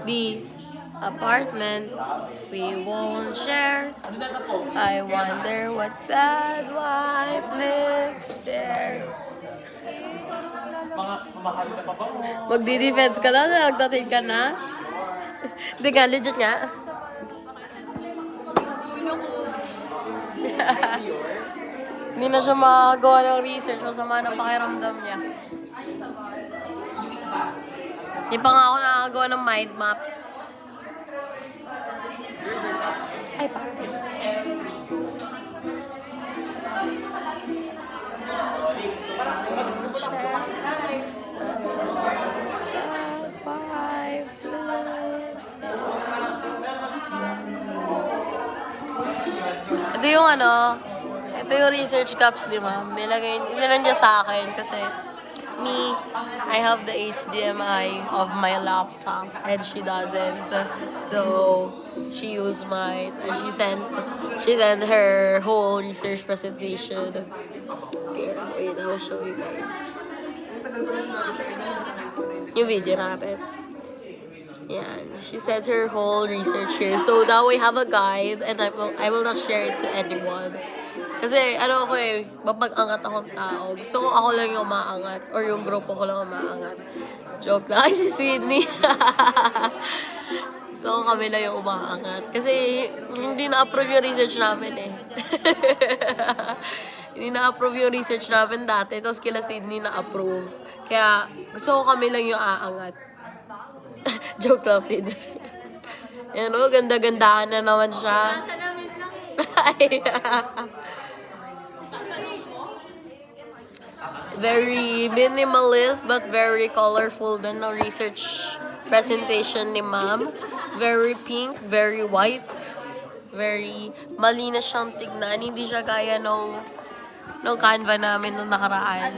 The apartment we won't share. I wonder what sad wife lives there. Magdi-defense ka lang, nagdating ka na. Hindi nga, legit nga. Hindi na siya makagawa ng research, masama ng pakiramdam niya. Hindi pa nga ako nakagawa ng mind map. Ay, parang. Ito yung ito yung research cups, di ba? Isinan niya sa akin kasi me, I have the HDMI of my laptop and she doesn't. So, she used mine and she sent her whole research presentation. Here, wait, I'll show you guys. Yung video natin. Yeah, she sent her whole research here. So now we have a guide and I will not share it to anyone. Kasi ako mapag-angat akong tao. Gusto ko ako lang yung maangat or yung grupo ko lang yung maangat. Joke lang. Ay, si Sydney. So kami lang yung umaangat. Kasi hindi na-approve yung research namin eh. Hindi na-approve yung research namin dati. Tapos kila Sydney na-approve. Kaya gusto ko kami lang yung aangat. Joke lang, Sid. Yan o, ganda-gandahan na naman siya. Nasa namin lang Very minimalist but very colorful din ng research presentation ni ma'am. Very pink, very white. Very malinis siyang tignan. Hindi siya gaya nung Canva namin nung nakaraan.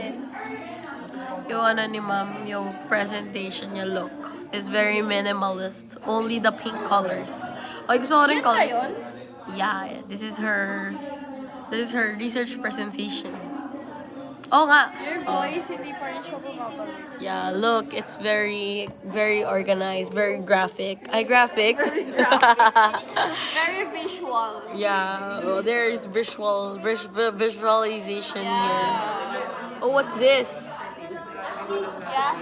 Yung ni ma'am, yung presentation niya look is very minimalist. Only the pink colors. Ay, gusto ko rin color. yun? Yeah, this is her research presentation. Oh nga. Your voice, hindi pa rin siya bumabalik. Yeah, look, it's very, very organized, very graphic. Graphic. Very visual. Yeah, there is visualization here. Oh, what's this? Yeah.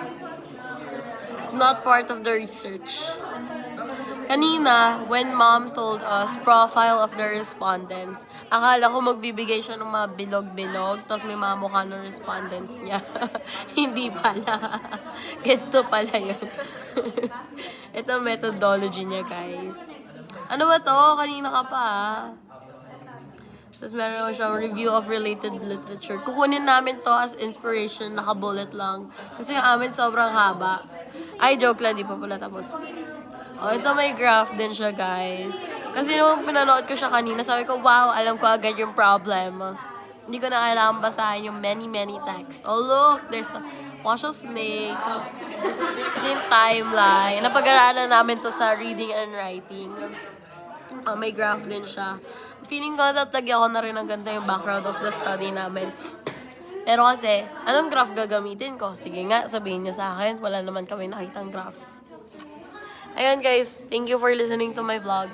It's not part of the research. Kanina, when mom told us profile of the respondents, akala ko magbibigay siya ng mga bilog-bilog, tapos may mga mukha ng respondents niya. Hindi pala. Ito pala yun. Ito methodology niya, guys. Ano ba to? Kanina ka pa, Tapos meron siyang review of related literature. Kukunin namin to as inspiration, naka-bullet lang. Kasi yung amin sobrang haba. Ay, joke lang, di pa pala tapos. Oh, ito may graph din siya, guys. Kasi nung pinanood ko siya kanina, sabi ko, wow, alam ko agad yung problem. Hindi ko na kailangan basahin yung many text. Oh, look, there's a wash of snake. Ito yung timeline. Napag-aralan namin to sa reading and writing. Oh, may graph din siya. Feeling ko tatagyan ko na rin ang ganda yung background of the study namin. Pero kasi, anong graph gagamitin ko? Sige nga, sabihin niya sa akin. Wala naman kami nakitang graph. Ayun guys, thank you for listening to my vlog.